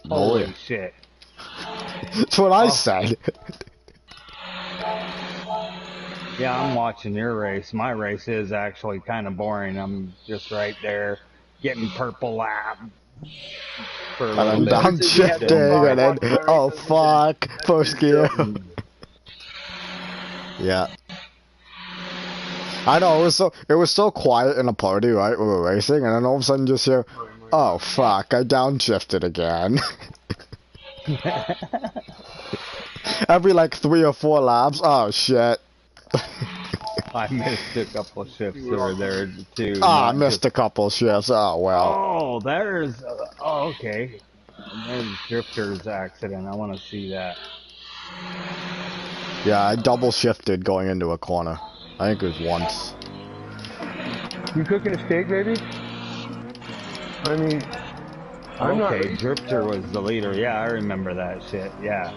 Oh, Holy yeah. shit. That's what I said. Yeah, I'm watching your race. My race is actually kind of boring. I'm just right there getting purple lap for a And little I'm bit. downshifting, and then, oh fuck, first gear. Yeah. I know, it was so quiet in the party, right, we were racing, and then all of a sudden just hear, oh fuck, I downshifted again. Every like 3 or 4 laps, oh shit. I missed a couple shifts over there too. Ah, I Not missed just. a couple shifts, oh well. Oh, there's. Oh, okay. There's Drifter's accident. I want to see that. Yeah, I double shifted going into a corner. I think it was once. You cooking a steak, baby? I mean, I'm not. Okay, Drifter was the leader. Yeah, I remember that shit. Yeah.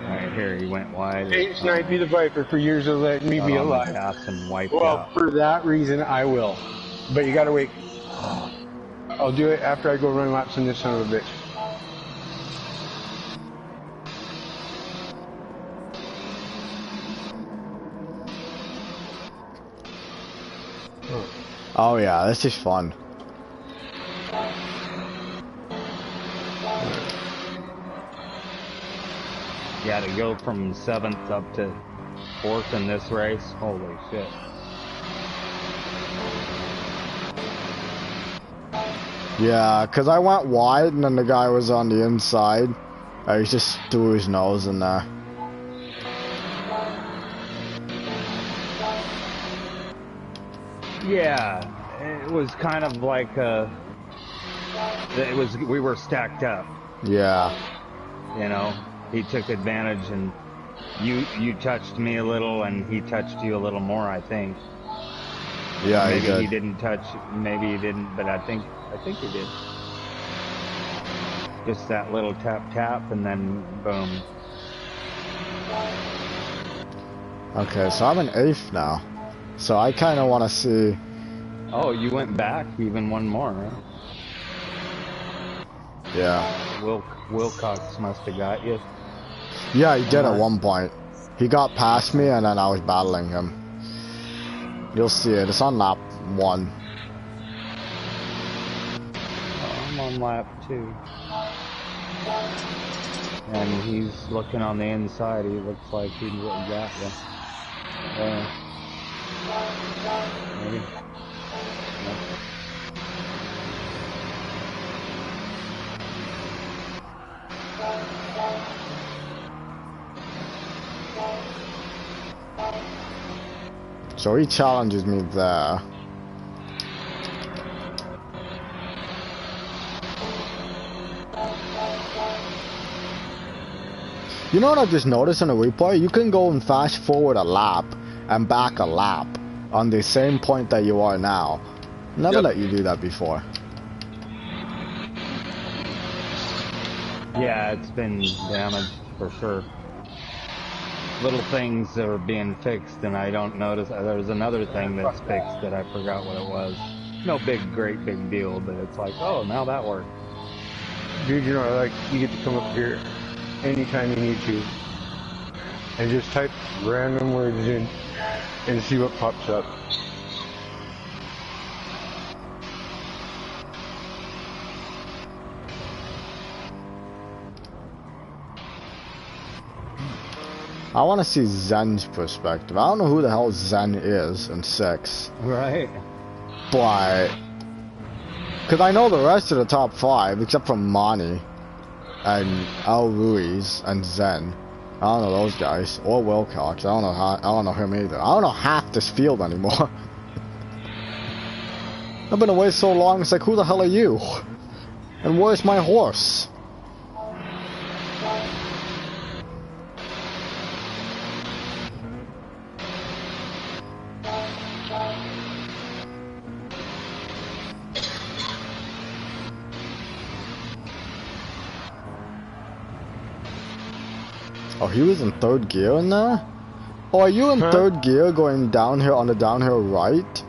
Right here, he went wide. James and I be the Viper for years of letting me Got be on the alive. gas and wiped Well, out. for that reason, I will. But you gotta wait. I'll do it after I go run laps in this son of a bitch. Oh yeah, this is fun. Yeah, to go from 7th up to 4th in this race, holy shit. Yeah, cause I went wide and then the guy was on the inside. He just threw his nose in there. Yeah, it was kind of like we were stacked up. Yeah. You know, he took advantage, and you touched me a little, and he touched you a little more, I think. Yeah, maybe he did. He didn't touch, maybe he didn't, but I think he did. Just that little tap tap, and then boom. Okay, so I'm in 8th now. So I kind of want to see. Oh, you went back even one more, right? Yeah. Wilcox must have got you. Yeah, he did at one point. He got past me and then I was battling him. You'll see it. It's on lap 1. I'm on lap 2. And he's looking on the inside. He looks like he got you. Maybe. No. So he challenges me there. You know what I just noticed in the replay? You can go and fast forward a lap and back a lap on the same point that you are now. Never let you do that before. Yeah, it's been damaged for sure. Little things that are being fixed, and I don't notice. There's another thing that's fixed that I forgot what it was. No great big deal, but it's like, oh, now that worked. Dude, you know, like, you get to come up here anytime you need to and just type random words in and see what pops up. I want to see Zen's perspective. I don't know who the hell Zen is in 6. Right. But... Because I know the rest of the top 5, except for Monty and Al Ruiz and Zen. I don't know those guys. Or Wilcox. I don't know him either. I don't know half this field anymore. I've been away so long, it's like, who the hell are you? And where's my horse? Oh, he was in 3rd gear in there? Oh, are you in 3rd gear going downhill on the downhill right?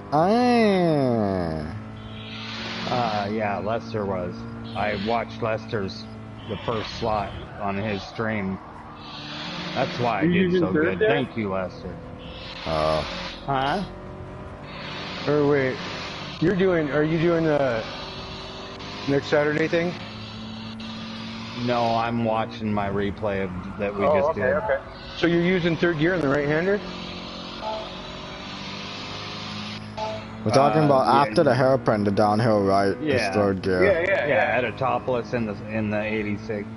Yeah, Lester was. I watched Lester's the first slot on his stream. That's why I You did so using third good. there? Thank you, Lester. Huh? Or wait, are you doing the next Saturday thing? No, I'm watching my replay of that we just okay, did. okay. So you're using third gear on the right-hander? We're talking about yeah, after the hairpin, the downhill right is Yeah. third gear. Yeah, at a topless in the 86.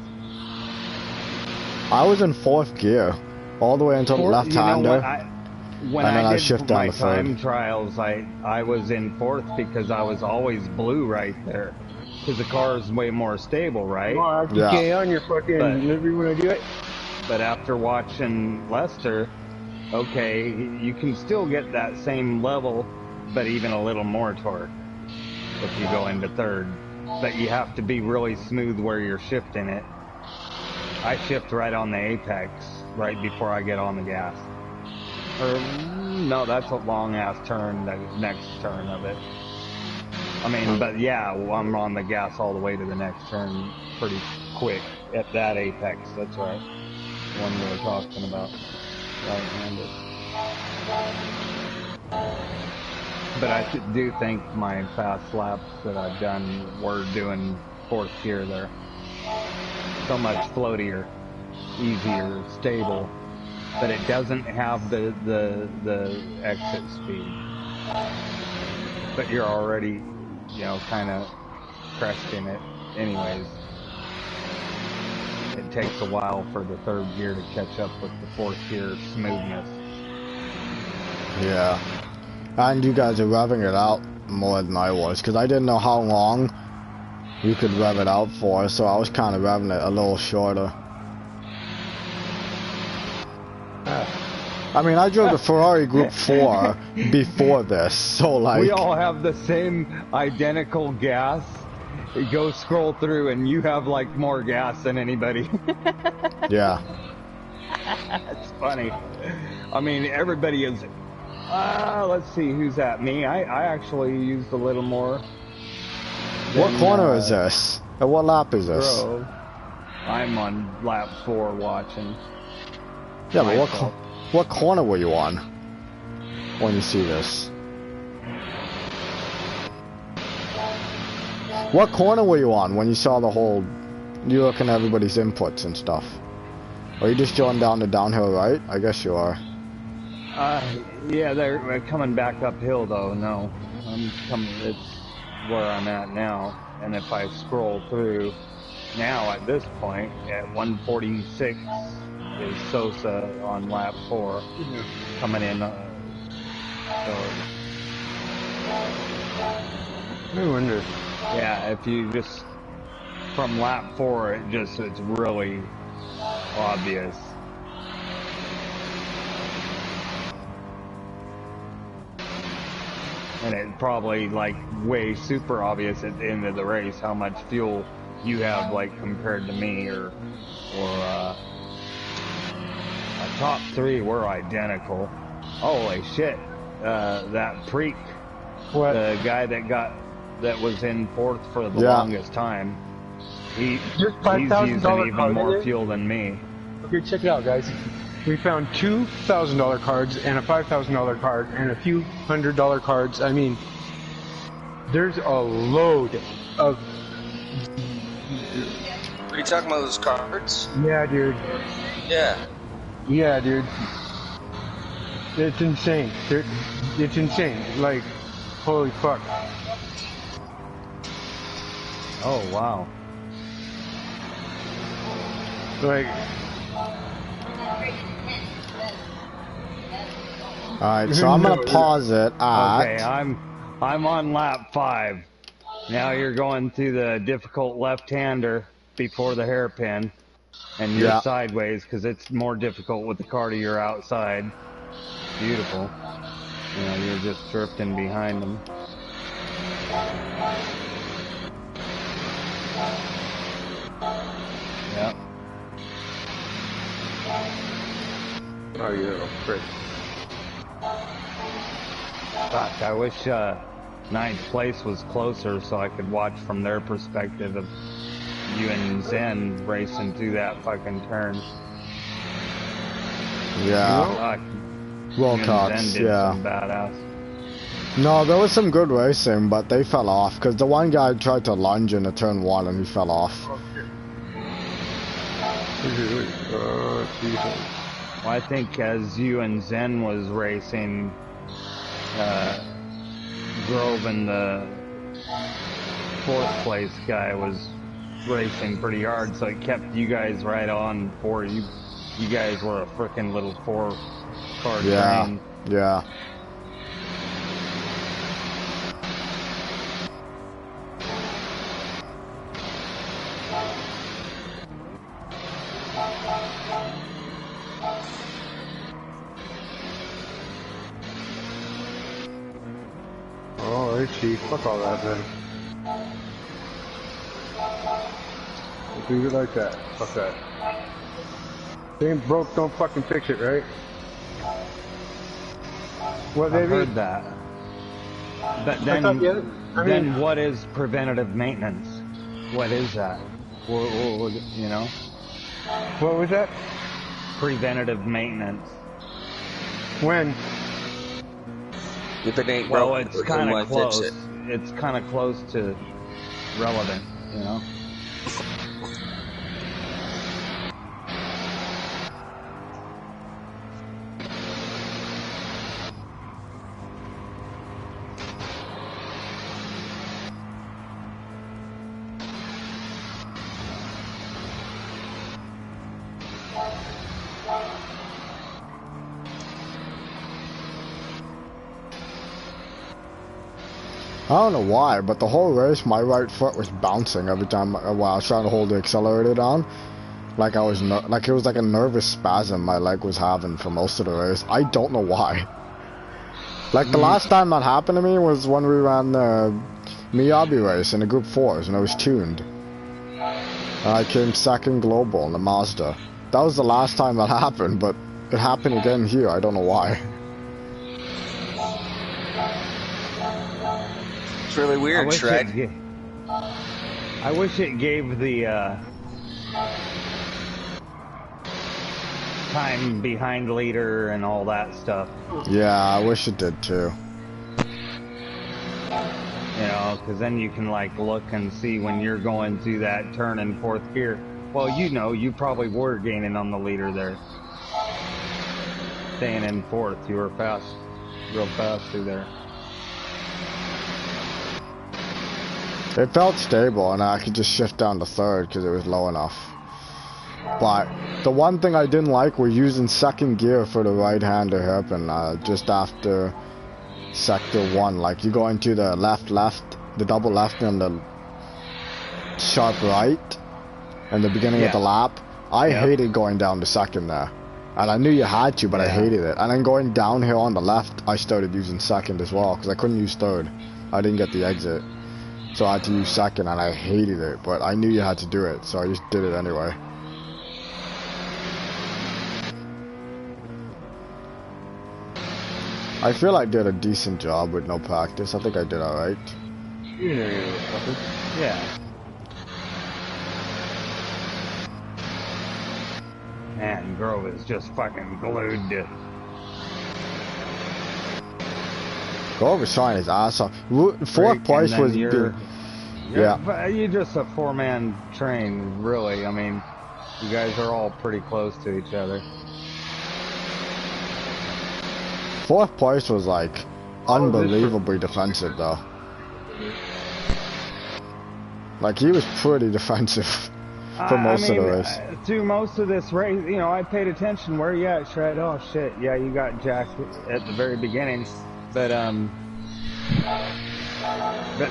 I was in fourth gear, all the way until the left-hander. When and then I I did shift down my to third. time trials, I was in fourth because I was always blue right there. Because the car is way more stable, right? RTK on your fucking livery when I do it. But after watching Lester, okay, you can still get that same level, but even a little more torque if you go into third. But you have to be really smooth where you're shifting it. I shift right on the apex, right before I get on the gas. Or, no, that's a long-ass turn, the next turn of it. I mean, but yeah, I'm on the gas all the way to the next turn pretty quick at that apex. That's right. One we were talking about. Right-handed. But I do think my fast laps that I've done were doing fourth gear there. So much floatier, easier, stable. But it doesn't have the exit speed. But you're already, you know, kind of cresting it anyways. It takes a while for the third gear to catch up with the fourth gear smoothness. Yeah. And you guys are revving it out more than I was, because I didn't know how long you could rev it out for, so I was kind of revving it a little shorter. I mean, I drove the Ferrari Group 4 before this, so like... We all have the same identical gas. You go scroll through and you have like more gas than anybody. Yeah. It's funny. I mean, everybody is... let's see, who's at me? I actually used a little more. What corner is this? And what lap is this? Grove. I'm on lap 4 watching. Yeah, but what corner were you on when you see this? What corner were you on when you saw the whole... You looking at everybody's inputs and stuff? Or you just going down the downhill right? I guess you are. Yeah, they're coming back uphill though. No, it's where I'm at now. And if I scroll through now at this point at 146 is Sosa on lap 4 coming in. I wonder. Yeah, if you just from lap 4, it's really obvious. And it probably like way super obvious at the end of the race how much fuel you have like compared to me or our top 3 were identical. Holy shit! That Preak, the guy that was in 4th for the longest time, he's using even more fuel than me. Okay, check it out, guys. We found two $1,000 cards and a $5,000 card and a few $100 cards. I mean, there's a load of... Are you talking about those cards? Yeah, dude. Yeah. Yeah, dude. It's insane. It's insane. Like, holy fuck. Oh, wow. Like... Alright, so I'm gonna pause it at... Okay, I'm on lap 5. Now you're going to the difficult left-hander before the hairpin, and you're sideways because it's more difficult with the car to your outside. Beautiful. You know, you're just drifting behind them. Yep. Oh, you little prick. Fuck, I wish 9th place was closer so I could watch from their perspective of you and Zen racing through that fucking turn. Yeah. You and Wilcox, Zen did yeah. some badass. No, there was some good racing, but they fell off because the one guy tried to lunge in a turn 1 and he fell off. Well, I think as you and Zen was racing, Grove and the 4th place guy was racing pretty hard, so it kept you guys right on for you. You guys were a frickin' little 4-car train. Yeah. Alright, Chief. Fuck all that then. Let's leave it like that. Fuck that. Thing broke, don't fucking fix it, right? What, baby? I've heard that. But then what is preventative maintenance? What is that? You know? What was that? Preventative maintenance. When? If it ain't Well, broken, it's kind of close. fix it. It's kind of close to relevant, you know? I don't know why, but the whole race, my right foot was bouncing every time while I was trying to hold the accelerator down. Like I was, like it was like a nervous spasm my leg was having for most of the race. I don't know why. Like the last time that happened to me was when we ran the Miyabi race in the Group 4s and it was tuned. And I came 2nd global in the Mazda. That was the last time that happened, but it happened again here. I don't know why. It's really weird, Shred. I wish it gave the time behind leader and all that stuff. Yeah, I wish it did too. You know, because then you can like look and see when you're going through that turn in 4th gear. Well, you know, you probably were gaining on the leader there. Staying in 4th, you were fast, real fast through there. It felt stable and I could just shift down to 3rd because it was low enough. But the one thing I didn't like was using 2nd gear for the right-hander hairpin just after sector 1. Like you go into the left, the double left and the sharp right in the beginning of the lap. I hated going down to 2nd there. And I knew you had to, but I hated it. And then going down here on the left, I started using 2nd as well because I couldn't use 3rd. I didn't get the exit. So I had to use 2nd and I hated it, but I knew you had to do it, so I just did it anyway. I feel I did a decent job with no practice. I think I did alright. Yeah. Man, Grove is just fucking glued to... Grove was trying his ass off. 4th place was... You're just a 4-man train, really. I mean, you guys are all pretty close to each other. 4th place was like unbelievably defensive though. Like he was pretty defensive for most of the race. Through most of this race, you know, I paid attention. Where you at, Shred? Oh shit, yeah, you got jacked at the very beginning, but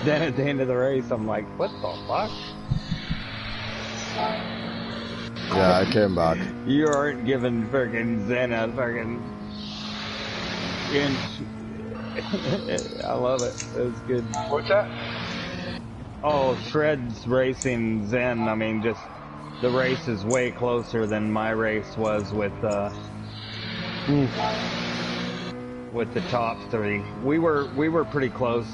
then at the end of the race, I'm like, what the fuck? Yeah, I came back. You aren't giving friggin' Zen a friggin' inch. I love it. It was good. What's that? Oh, Shred's racing Zen. I mean, just the race is way closer than my race was with the top 3. We were pretty close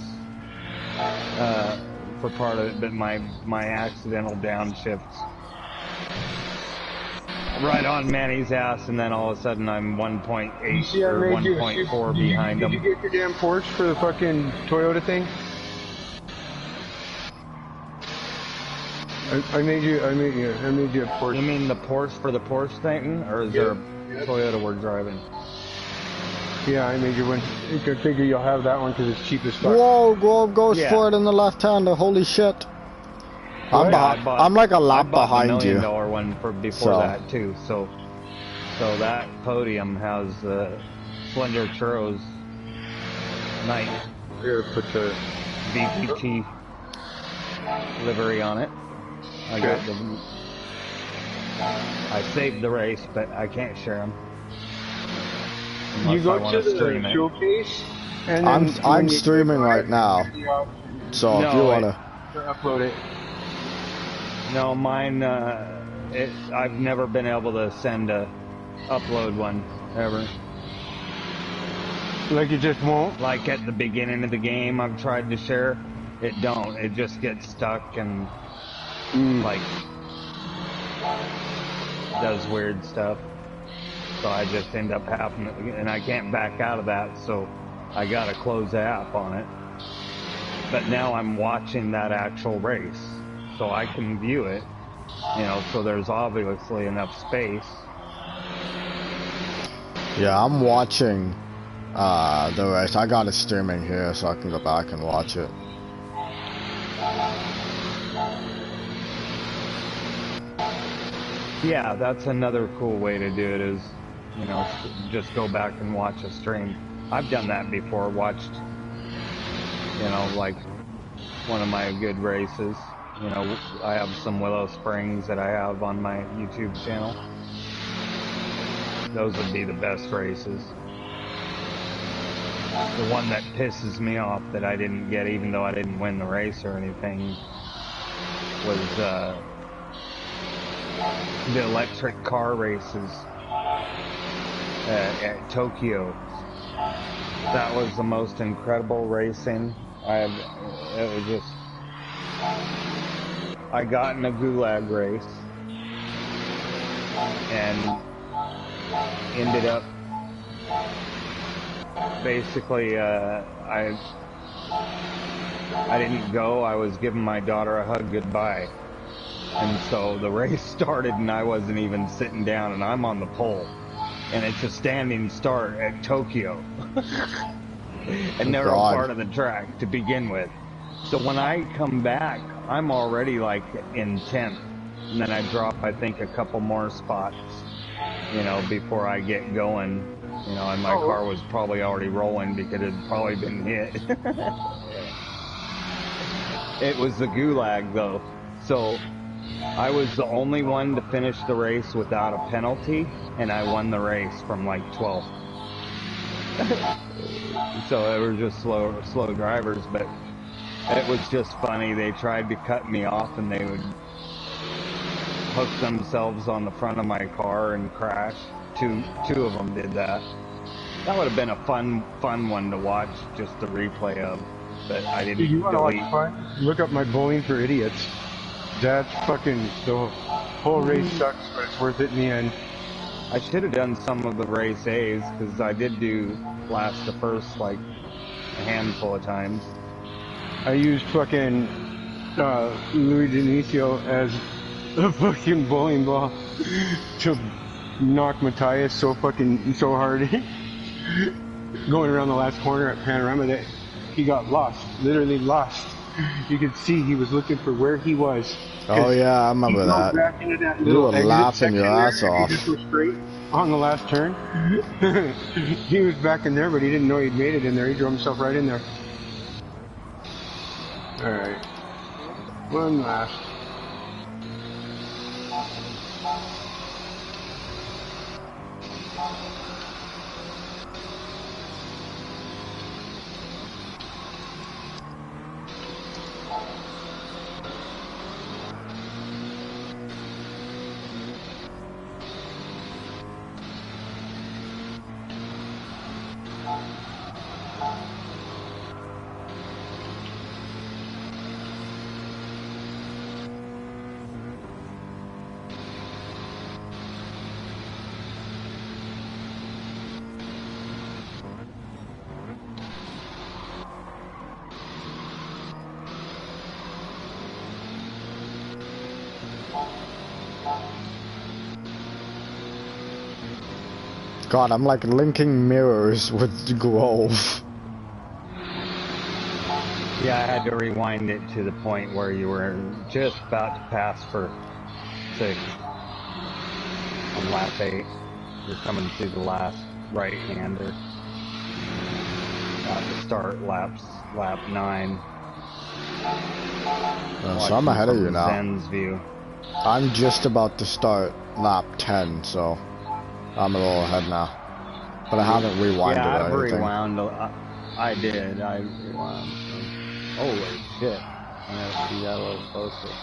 for part of it, but my accidental downshifts right on Manny's ass, and then all of a sudden I'm 1.8 or 1.4 behind him. Did you get your damn Porsche for the fucking Toyota thing? I made you a Porsche. You mean the Porsche for the Porsche thing, or is there a Toyota we're driving? Yeah, I made you one. I figure you'll have that one because it's cheap as fuck. Whoa, Grove goes for it in the left-hander. Holy shit. I'm like a lap behind you. I bought the $1 million one before that too. So that podium has Splendor Churros night. Here, put the VPT livery on it. I saved the race, but I can't share them. You go to the showcase, and I'm streaming right now. So if you wanna upload it. No, mine. I've never been able to upload one ever. Like it just won't. Like at the beginning of the game, I've tried to share. It don't. It just gets stuck and like does weird stuff. So I just end up having to, and I can't back out of that. So I gotta close the app on it. But now I'm watching that actual race, so I can view it. You know, so there's obviously enough space. Yeah, I'm watching the race. I got it streaming here, so I can go back and watch it. Yeah, that's another cool way to do it is, you know, just go back and watch a stream. I've done that before, watched, you know, like one of my good races. You know, I have some Willow Springs that I have on my YouTube channel. Those would be the best races. The one that pisses me off that I didn't get, even though I didn't win the race or anything, was the electric car races at Tokyo. That was the most incredible racing. It was just, I got in a gulag race and ended up basically I didn't go. I was giving my daughter a hug goodbye, and so the race started and I wasn't even sitting down, and I'm on the pole, and it's a standing start at Tokyo. And they're a part of the track to begin with. So when I come back, I'm already like in 10th, and then I drop, I think, a couple more spots, you know, before I get going, you know, and my car was probably already rolling because it had probably been hit. It was the gulag though, so I was the only one to finish the race without a penalty, and I won the race from like 12th. So it was just slow drivers, but it was just funny. They tried to cut me off, and they would hook themselves on the front of my car and crash. Two of them did that. That would have been a fun one to watch, just the replay of. But I didn't. You want to watch fun? Look up my Bowling for Idiots. That's fucking, the whole race sucks, but it's worth it in the end. I should have done some of the race A's, because I did do last the first, like, a handful of times. I used fucking Louis Dionisio as a fucking bowling ball to knock Matthias so hard going around the last corner at Panorama that he got lost, literally lost. You could see he was looking for where he was. Oh yeah, I remember that. Back into that You were laughing your ass off. He just was straight on the last turn. He was back in there, but he didn't know he'd made it in there. He drove himself right in there. Alright. One last. God, I'm like linking mirrors with Grove. Yeah, I had to rewind it to the point where you were just about to pass for 6 on lap 8. You're coming to the last right-hander. About to start lap 9. So I'm ahead of you now. Zen's view. I'm just about to start lap 10, so I'm a little ahead now. But I haven't rewinded yeah, or I've anything. rewound. I did. I rewound. Holy shit. I gotta see that a little closer.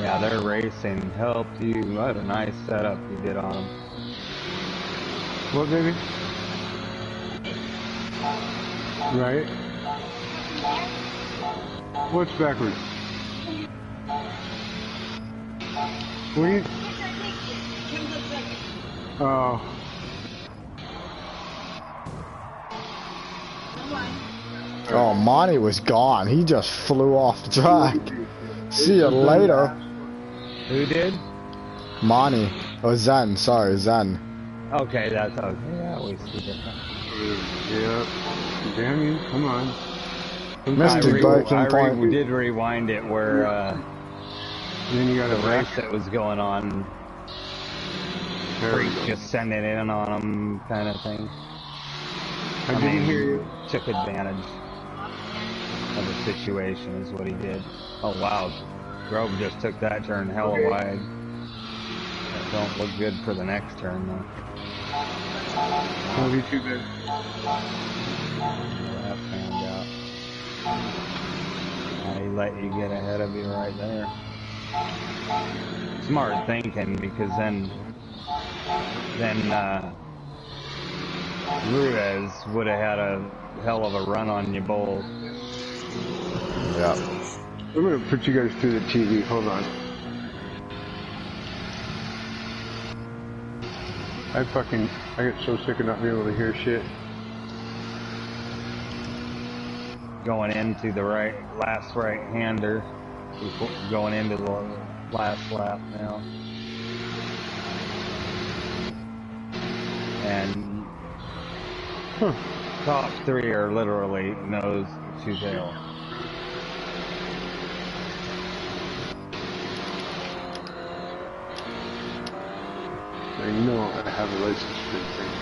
Yeah, their racing helped you. What a nice setup you did on them. What, baby? Right. What's backwards? What are you? Oh. Oh, Monty was gone. He just flew off the track. See you later. Who did? Monty. Oh, Zen. Sorry, Zen. Okay, that's okay. Yeah, we see different. Yep. Damn you. Come on. Missed the breaking point. We did rewind it where Then you got the a race that was going on. Freak just sending it in on them kind of thing. I didn't hear you. Took advantage of the situation is what he did. Oh wow, Grove just took that turn hella wide. That don't look good for the next turn though. Won't be too good. That panned out. He let you get ahead of you right there. Smart thinking, because then Ruiz would have had a hell of a run on you both. Yeah. I'm gonna put you guys through the TV. Hold on. I get so sick of not being able to hear shit. Going into the last right-hander, going into the last lap now. And top 3 are literally nose to tail. I know I have a license for this thing.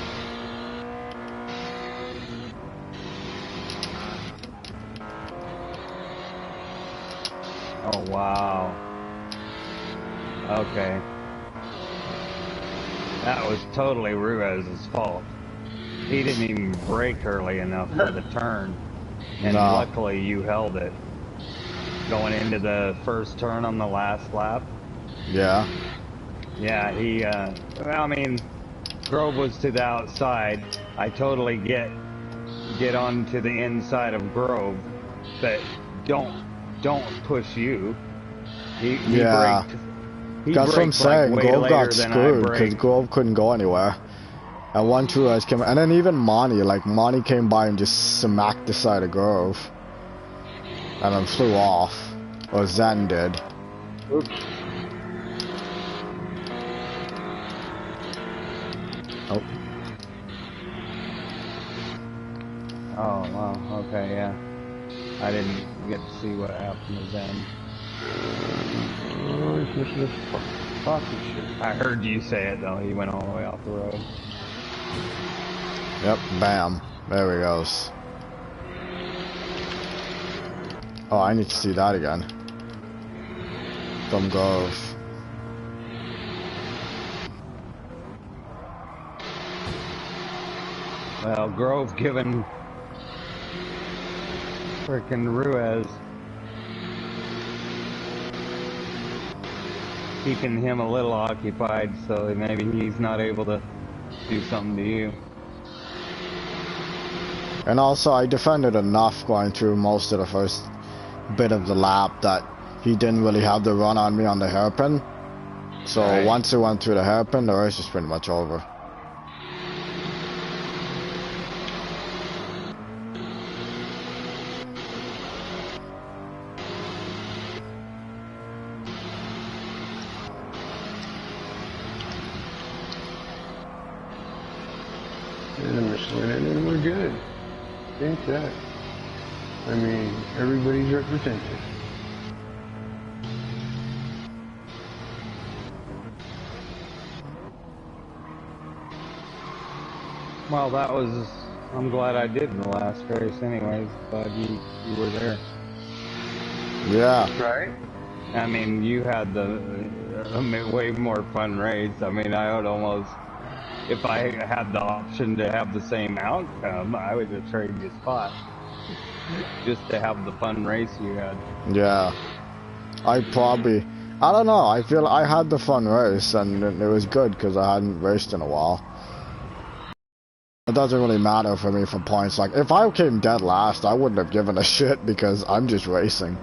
Oh wow. Okay. That was totally Ruiz's fault. He didn't even brake early enough for the turn. And luckily you held it. Going into the first turn on the last lap. Yeah. Yeah, well, I mean, Grove was to the outside. I totally get onto the inside of Grove, but don't push you. He braked. That's what I'm saying. Like Grove got screwed because Grove couldn't go anywhere. And one Truex came, and then even Monty came by and just smacked the side of Grove, and then flew off, or Zen did. Oops. Oh. Oh wow. Okay, yeah. I didn't get to see what happened to Zen. Oh, he's missing this fucking shit. I heard you say it though. He went all the way off the road. Yep, bam. There he goes. Oh, I need to see that again. From Grove. Well, Grove giving frickin' Ruiz, keeping him a little occupied, so maybe he's not able to do something to you. And also, I defended enough going through most of the first bit of the lap that he didn't really have the run on me on the hairpin. So once he went through the hairpin, the race was pretty much over. and a Michelin, and then we're good. Think that. I mean, everybody's represented. Well, that was. I'm glad I did in the last race, anyways. Glad you were there. Yeah. Right? I mean, you had the way more fun race. I mean, I would almost, if I had the option to have the same outcome, I would have traded your spot just to have the fun race you had. Yeah. I don't know. I feel I had the fun race, and it was good because I hadn't raced in a while. It doesn't really matter for me for points. Like, if I came dead last, I wouldn't have given a shit because I'm just racing.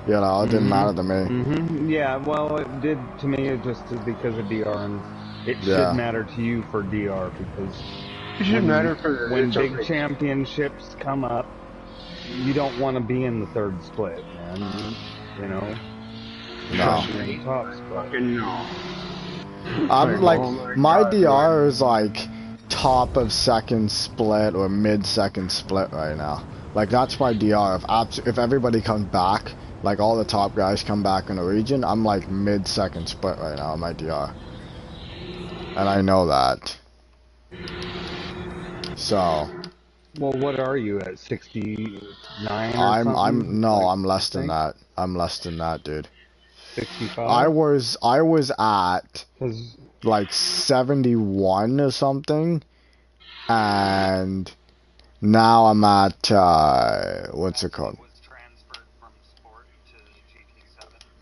You know, it didn't matter to me. Yeah, well, it did to me just because of DR, and it should matter to you for DR because it should matter for when big championships come up, you don't want to be in the third split, man. You know. No. Top split. Fucking no. I'm like, my DR is like top of second split or mid-second split right now. Like, that's my DR. If everybody comes back, like all the top guys come back in the region, I'm like mid-second split right now in my DR. And I know that. So. Well, what are you at, 69 or something? I'm less than that. I'm less than that, dude. 65? I was at like 71 or something, and now I'm at what's it called?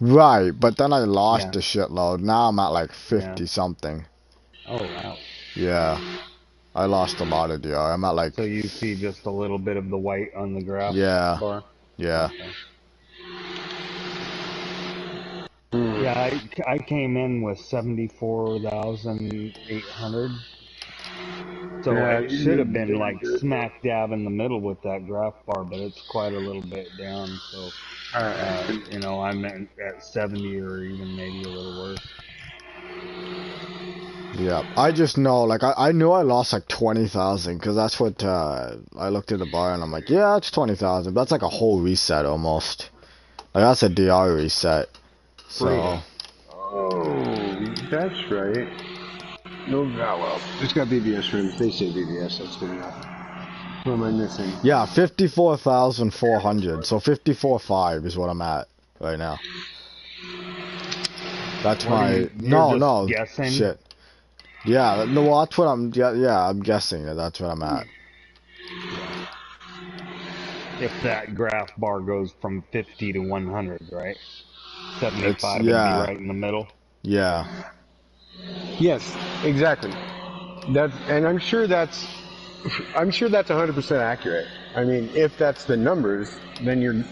Right, but then I lost a shitload. Now I'm at like 50 something. Oh wow. Yeah, I lost a lot of DR. I'm at like. So you see just a little bit of the white on the graph bar? Yeah. Okay. Yeah, I came in with 74,800. So it should have been like smack dab in the middle with that graph bar, but it's quite a little bit down. So, you know, I'm at 70 or even maybe a little worse. Yeah, I just know, like, I knew I lost like 20,000 because that's what I looked at the bar and I'm like, yeah, it's 20,000. That's like a whole reset almost. Like, that's a DR reset. So. Oh, that's right. No, well, it's got BBS rims. They say BBS. That's good enough. What am I missing? Yeah, 54,400. So 54.5 is what I'm at right now. That's my. No, guessing? shit. Yeah, no, that's what I'm. Yeah, I'm guessing that's what I'm at. If that graph bar goes from 50 to 100, right? 75 would be right in the middle. Yeah. Yes, exactly. And I'm sure that's 100% accurate. I mean, if that's the numbers, then you're.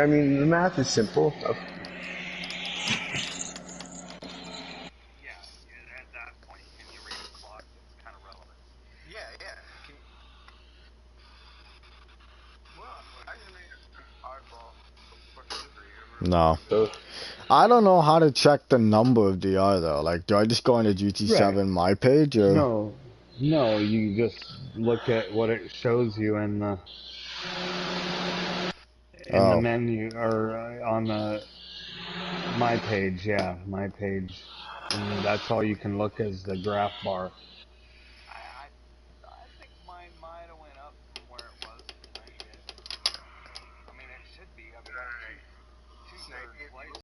I mean, the math is simple. No. I don't know how to check the number of DR though. Like, do I just go into GT7 my page or? No, you just look at what it shows you in the the menu or on the my page. Yeah, my page. And that's all you can look as the graph bar.